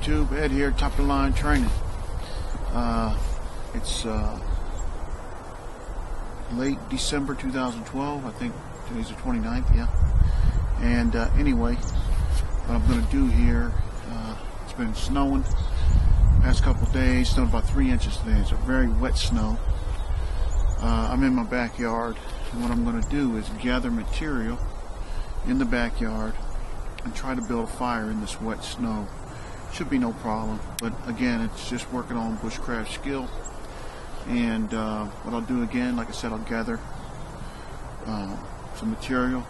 YouTube, Ed here, top of the line training. It's late December 2012, I think today's the 29th, yeah. And anyway, what I'm going to do here, it's been snowing past couple days, snowed about 3 inches today. It's a very wet snow. I'm in my backyard, and what I'm going to do is gather material in the backyard and try to build a fire in this wet snow. Should be no problem, but again, it's just working on bushcraft skill. And what I'll do again, like I said, I'll gather some material,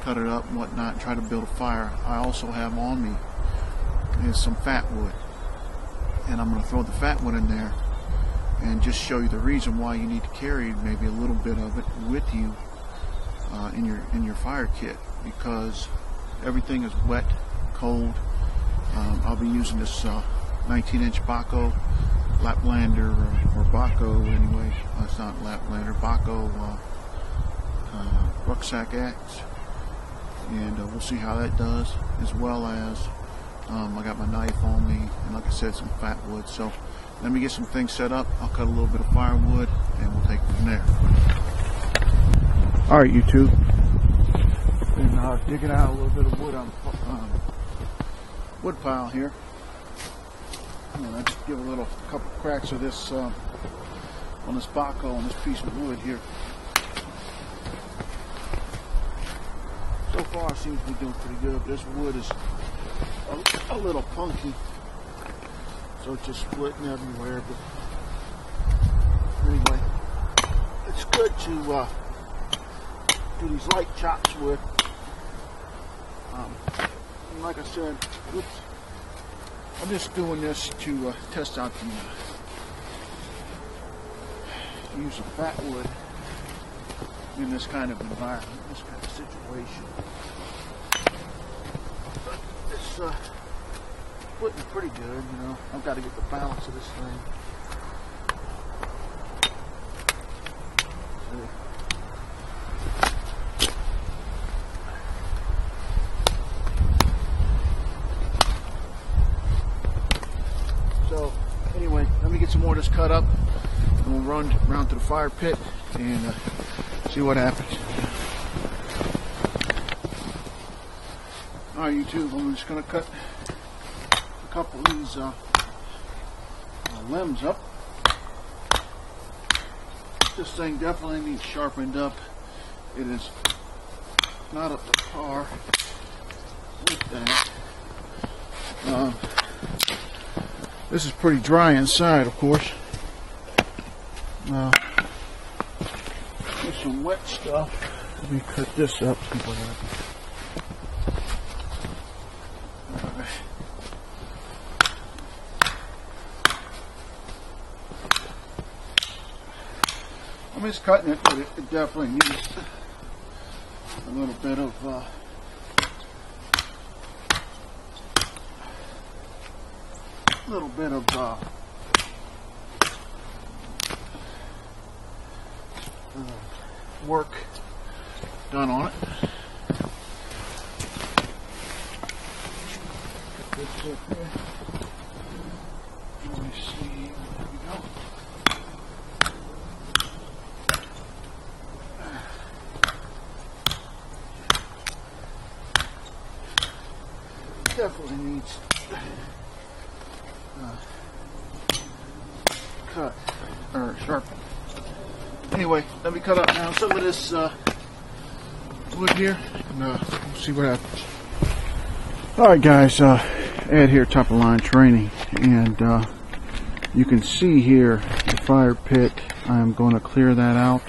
cut it up and whatnot, and try to build a fire. I also have on me is some Fatwood, and I'm going to throw the Fatwood in there and just show you the reason why you need to carry maybe a little bit of it with you in your fire kit, because everything is wet, cold. I'll be using this 19-inch Baco, Laplander, or Baco anyway. It's not Laplander, Baco rucksack axe, and we'll see how that does. As well as I got my knife on me, and like I said, some Fatwood. So let me get some things set up. I'll cut a little bit of firewood, and we'll take it from there. All right, YouTube. Been digging out a little bit of wood on wood pile here. I just give a couple cracks of this on this Baco, on this piece of wood here. So far, it seems to be doing pretty good. But this wood is a little funky, so it's just splitting everywhere. But anyway, it's good to do these light chops with. And like I said, I'm just doing this to test out the use of Fatwood in this kind of environment, this kind of situation. It's splitting pretty good, you know. I've got to get the balance of this thing. So anyway, let me get some more of this cut up, and we'll run around to the fire pit and see what happens. Alright, YouTube, I'm just going to cut a couple of these limbs up. This thing definitely needs sharpened up. It is not up to par with that. This is pretty dry inside, of course. There's some wet stuff. Let me cut this up. I'm just cutting it, but it definitely needs a little bit of work done on it. Get this up here. Let me see. There we go. Definitely needs cut or sharpened. Anyway, let me cut up now some of this wood here, and we'll see what happens. Alright guys, Ed here, top of the line training, and you can see here the fire pit. I'm going to clear that out,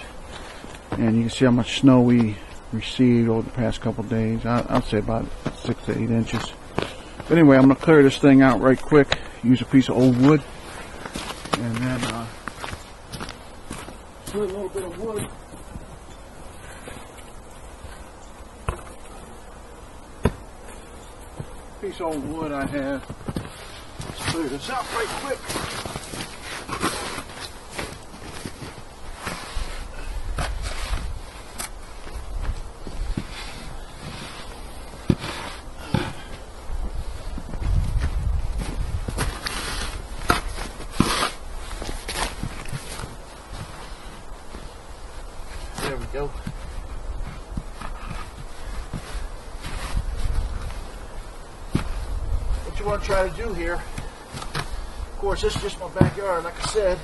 and you can see how much snow we received over the past couple days. I'll say about 6 to 8 inches. But anyway, I'm going to clear this thing out right quick, use a piece of old wood, and then put a little bit of wood. Piece of old wood I have. Let's clear this out right quick. want to try to do here, of course, this is just my backyard, like I said,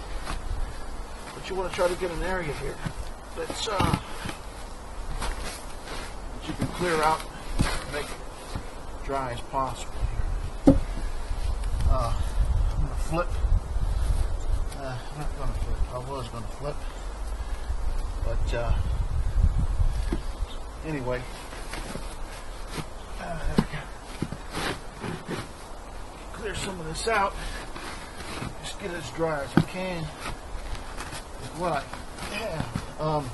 but you want to try to get an area here that's that you can clear out and make it dry as possible here. I'm going to flip. I'm not going to flip. I was going to flip. But anyway. There we go. Clear some of this out. Just get it as dry as I can. With what I have. Of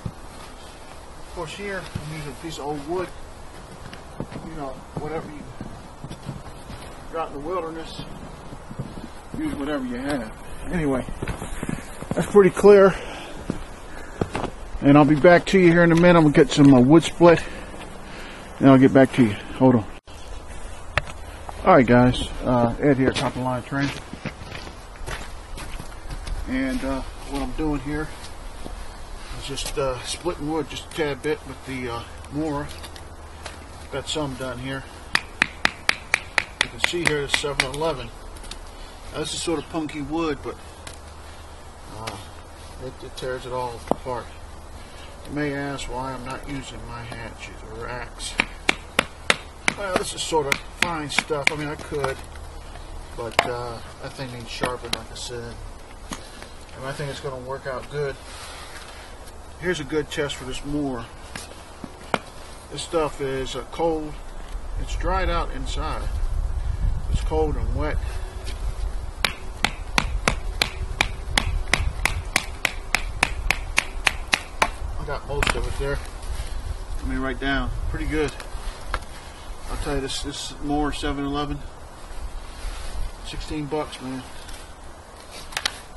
course here, I'm using a piece of old wood. You know, whatever you got in the wilderness, use whatever you have. Anyway, that's pretty clear. And I'll be back to you here in a minute. I'm going to get some wood split. And I'll get back to you. Hold on. Alright guys, Ed here, top of the line train. And what I'm doing here is just splitting wood just a tad bit with the mower. Got some done here. You can see here the 7-Eleven. This is sort of punky wood, but it tears it all apart. You may ask why I'm not using my hatchet or axe. Well, this is sort of fine stuff. I mean, I could, but that thing needs sharpened, like I said. And I think it's going to work out good. Here's a good test for this mower. This stuff is cold. It's dried out inside. It's cold and wet. I got most of it there. Let me write down. Pretty good. I'll tell you, this mower 7-Eleven. 16 bucks, man.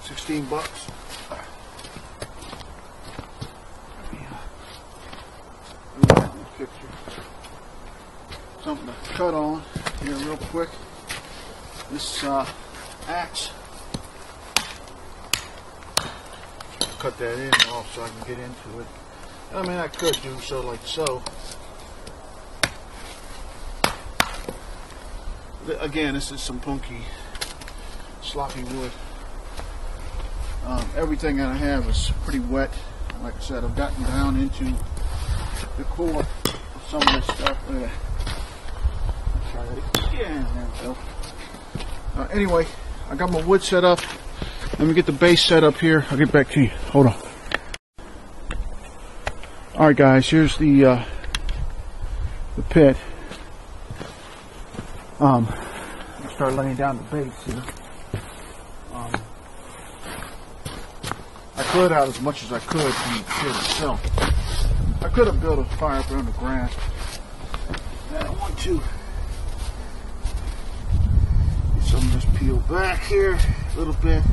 16 bucks. Something to cut on here real quick. This axe. Cut that in off so I can get into it. I mean, I could do so like so. Again, this is some punky, sloppy wood. Everything that I have is pretty wet. Like I said, I've gotten down into the core of some of this stuff. Look at that. Try that again. There we go. Anyway, I got my wood set up. Let me get the base set up here. I'll get back to you. Hold on. Alright guys, here's the pit. I'll start laying down the base here. I cleared out as much as I could from the pit itself. I could have built a fire up under the grass. I don't want to. Get some of this peeled back here a little bit.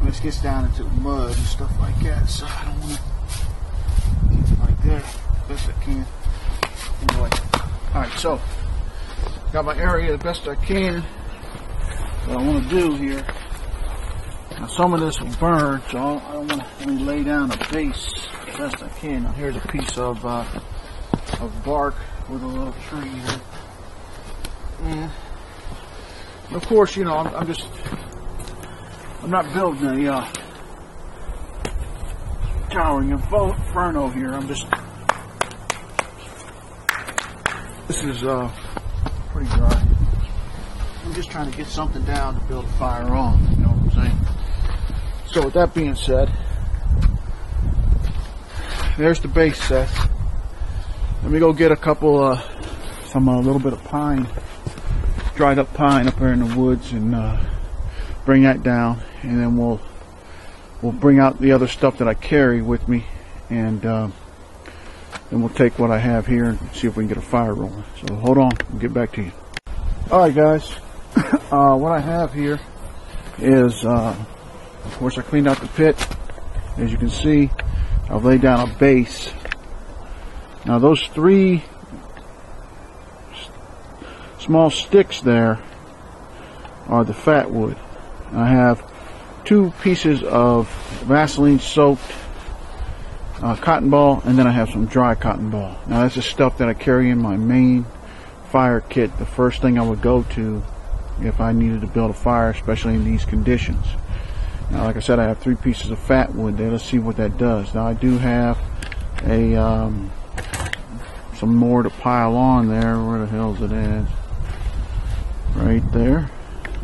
This gets down into the mud and stuff like that, so I don't want to keep it like that best I can. Anyway, alright, so got my area the best I can. What I want to do here, now some of this will burn, so I don't want to only lay down a base as best I can. Now here's a piece of bark with a little tree here. And of course, you know, I'm not building a towering inferno here. This is pretty dry. I'm just trying to get something down to build a fire on, you know what I'm saying? So with that being said, there's the base set. Let me go get a couple a little bit of pine, dried up pine up there in the woods, and bring that down, and then we'll bring out the other stuff that I carry with me, and then we'll take what I have here and see if we can get a fire rolling. So hold on, we'll get back to you. Alright guys, what I have here is, of course I cleaned out the pit. As you can see, I've laid down a base. Now those 3 small sticks there are the Fatwood. I have 2 pieces of Vaseline soaked cotton ball, and then I have some dry cotton ball. Now that's the stuff that I carry in my main fire kit. The first thing I would go to if I needed to build a fire, especially in these conditions. Now, like I said, I have 3 pieces of fat wood there. Let's see what that does. Now, I do have a some more to pile on there. Where the hell is it at? Right there.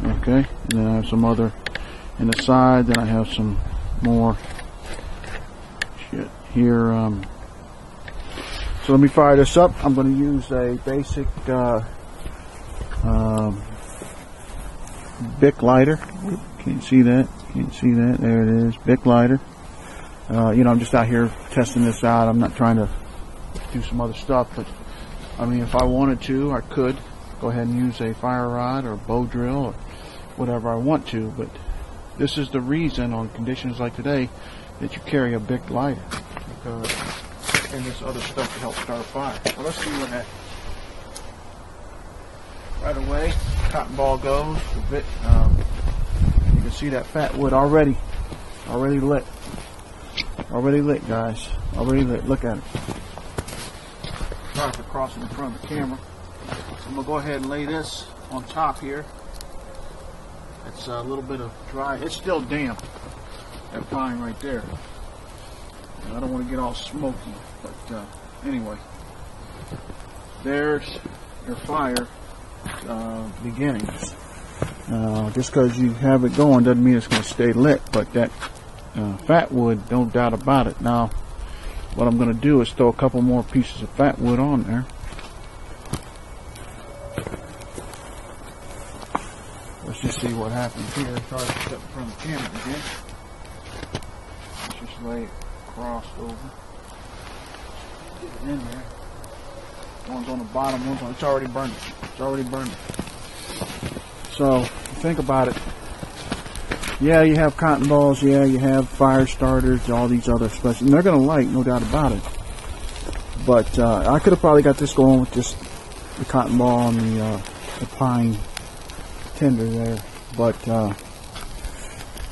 Okay. And then I have some other in the side. Then I have some more shit here. So let me fire this up. I'm going to use a basic Bic lighter. Can't see that. Can't see that. There it is. Bic lighter. You know, I'm just out here testing this out. I'm not trying to do some other stuff, but I mean, if I wanted to, I could go ahead and use a fire rod or a bow drill or whatever I want to. But this is the reason, on conditions like today, that you carry a Bic lighter, because and this other stuff to help start a fire. So let's see what happens. Right away, cotton ball goes. You can see that fat wood already lit. Already lit, guys. Already lit. Look at it. Sorry for crossing in front of the camera. So I'm gonna go ahead and lay this on top here. It's a little bit of dry. It's still damp. That pine right there. I don't want to get all smoky, but anyway, there's your fire beginnings. Just because you have it going doesn't mean it's going to stay lit, but that fat wood, no doubt about it. Now, what I'm going to do is throw a couple more pieces of fat wood on there. Let's just see what happens here. Sorry to step in front of the camera again. Let's just lay it crossed over. Get it in there. One's on the bottom, one's on. It's already burning. It's already burning. So think about it. Yeah, you have cotton balls. Yeah, you have fire starters. All these other specials, and they're gonna light, no doubt about it. But I could have probably got this going with just the cotton ball and the pine tinder there. But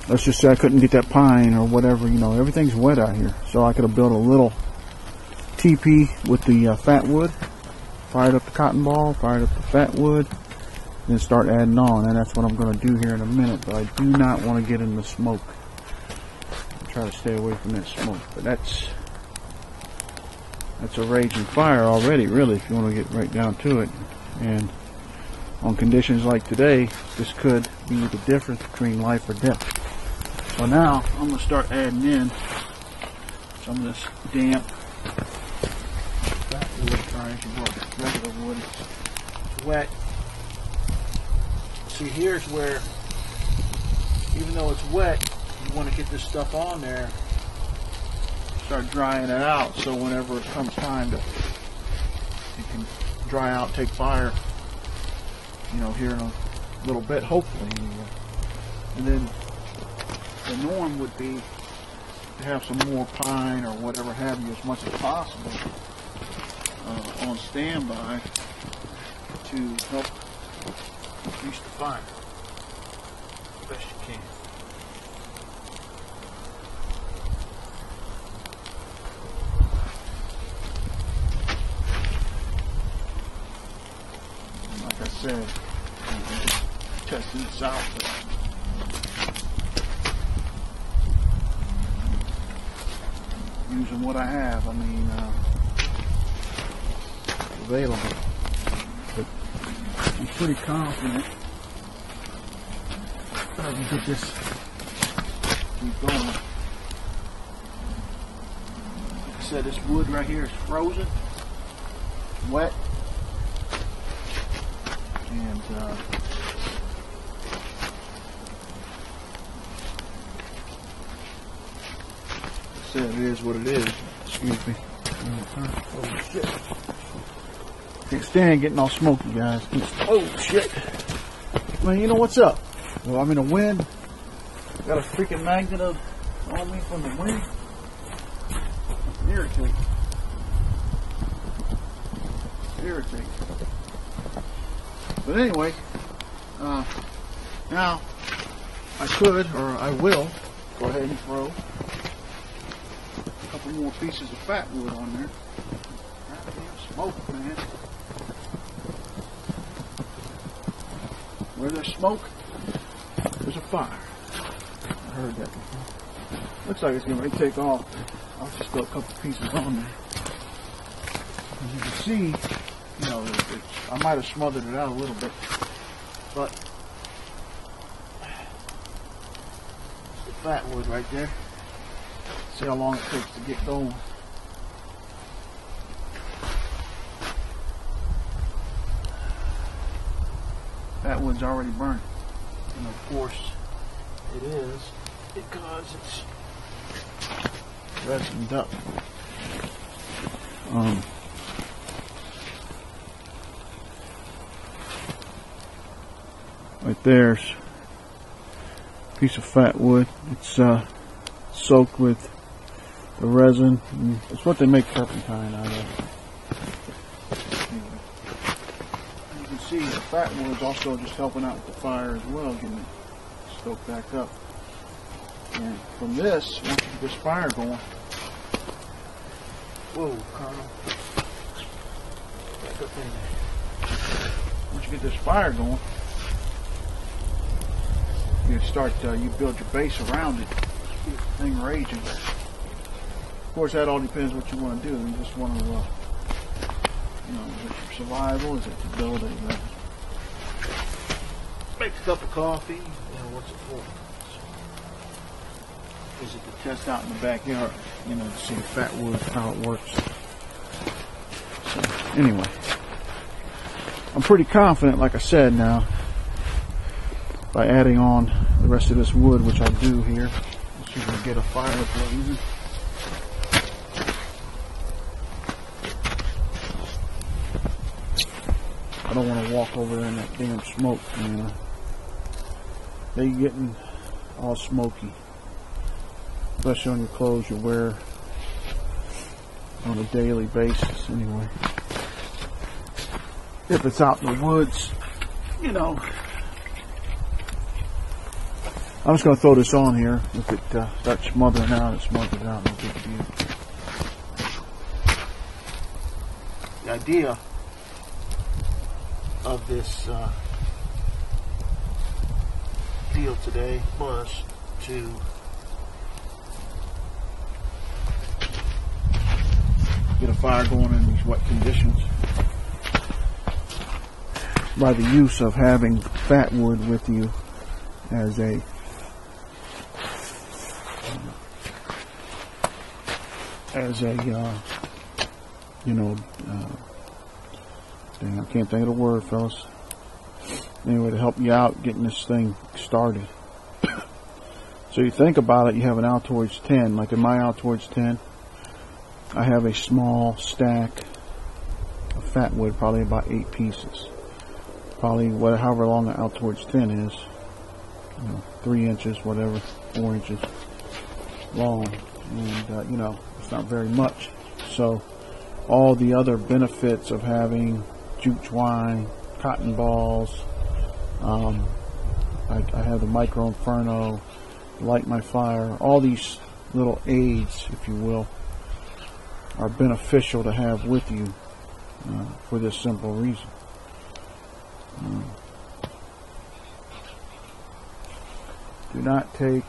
let's just say I couldn't get that pine or whatever. You know, everything's wet out here, so I could have built a little teepee with the fat wood, fired up the cotton ball, fired up the fat wood, then start adding on. And that's what I'm going to do here in a minute. But I do not want to get in the smoke. I try to stay away from that smoke. But that's a raging fire already, really, if you want to get right down to it. And on conditions like today, this could be the difference between life or death. So now I'm going to start adding in some of this damp fat wood, regular wood. It's wet. See, here's where, even though it's wet, you want to get this stuff on there, start drying it out, so whenever it comes time to, it can dry out, take fire, you know, here in a little bit, hopefully. And then the norm would be to have some more pine or whatever have you, as much as possible, on standby to help increase the fire as best you can. And like I said, I'm just testing this out. Using what I have, I mean, available. But I'm pretty confident that I can get this keep going. Like I said, this wood right here is frozen, wet, and said it is what it is. Excuse me. Oh shit. Can't stand getting all smoky, guys. Oh shit. Man, you know what's up? Well, I'm in a wind. Got a freaking magnet on me from the wind. Irritating. Irritating. But anyway, now I could, or I will, go ahead and throw a couple more pieces of fat wood on there. Goddamn smoke, man. Where there's smoke, there's a fire. I heard that before. Looks like it's getting ready to take off. I'll just throw a couple pieces on there. As you can see, you know, I might have smothered it out a little bit, but the Fatwood right there. See how long it takes to get going. Fatwood's already burning, and of course it is because it's resined up. Right there's a piece of Fatwood. It's soaked with the resin. It's what they make turpentine out of. You can see the Fatwood's also just helping out with the fire as well, getting it stoked back up. And from this, once you get this fire going, whoa, Colonel, back up in there. Once you get this fire going, you start, you build your base around it, keep the thing raging. Of course, that all depends what you want to do. You just want to, you know, is it for survival? Is it to build a, make a cup of coffee? You know, what's it for? Is it to test out in the backyard? You know, to see the Fatwood, how it works. So, anyway, I'm pretty confident, like I said, now, by adding on the rest of this wood, which I'll do here, so you can get a fire blazing. I don't want to walk over there in that damn smoke, you know. They're getting all smoky, especially on your clothes you wear on a daily basis anyway. If it's out in the woods, you know. I'm just going to throw this on here. If it starts smothering out, it smothers out, no big deal. The idea of this deal today was to get a fire going in these wet conditions by the use of having Fatwood with you as a you know, dang, I can't think of the word, fellas. Anyway, to help you out getting this thing started. So you think about it, you have an Altoids 10. Like in my Altoids 10, I have a small stack of Fatwood, probably about 8 pieces. Probably however long an Altoids 10 is. You know, 3 inches, whatever, 4 inches long. And, you know, it's not very much. So all the other benefits of having jute twine, cotton balls, I have the micro inferno, light my fire, all these little aids, if you will, are beneficial to have with you for this simple reason. Do not take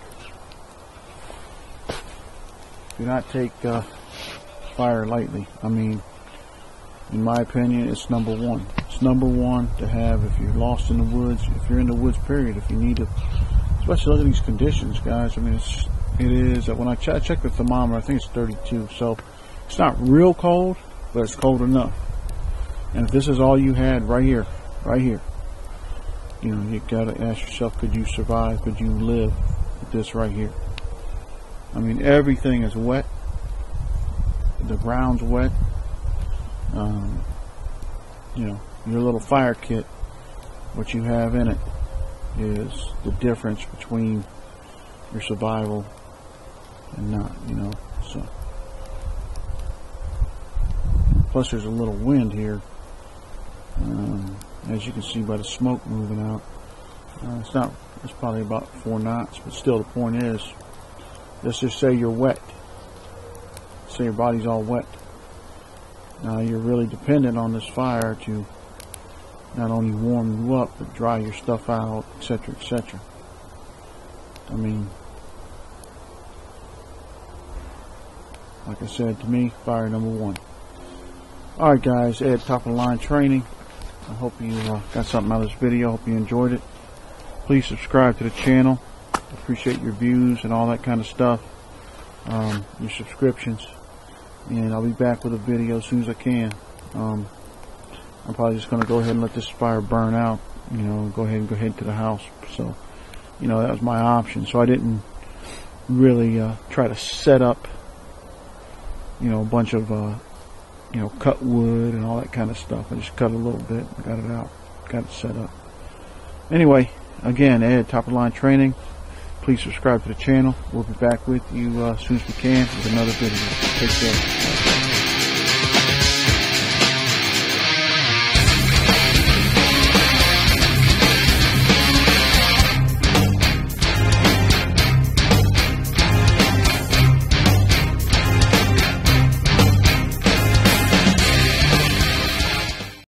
fire lightly. I mean, in my opinion, it's number one. It's number one to have if you're lost in the woods, if you're in the woods, period. If you need to, especially look at these conditions, guys. I mean, it is, when I check the thermometer, I think it's 32. So it's not real cold, but it's cold enough. And if this is all you had right here, you know, you gotta ask yourself, could you survive? Could you live with this right here? I mean, everything is wet. The ground's wet. You know, your little fire kit, what you have in it is the difference between your survival and not, you know. So, plus there's a little wind here, as you can see by the smoke moving out. It's probably about 4 knots, but still the point is, let's just say you're wet. Say your body's all wet. Now you're really dependent on this fire to not only warm you up, but dry your stuff out, etc., etc. I mean, like I said, to me, fire number one. Alright guys, Ed, top of the line training. I hope you got something out of this video. I hope you enjoyed it. Please subscribe to the channel. Appreciate your views and all that kind of stuff. Your subscriptions. And I'll be back with a video as soon as I can. I'm probably just going to go ahead and let this fire burn out. You know, go ahead to the house. So, you know, that was my option. So I didn't really try to set up, you know, a bunch of, you know, cut wood and all that kind of stuff. I just cut a little bit, got it out, got it set up. Anyway, again, Ed, top of the line training. Please subscribe to the channel. We'll be back with you as soon as we can with another video. Take care.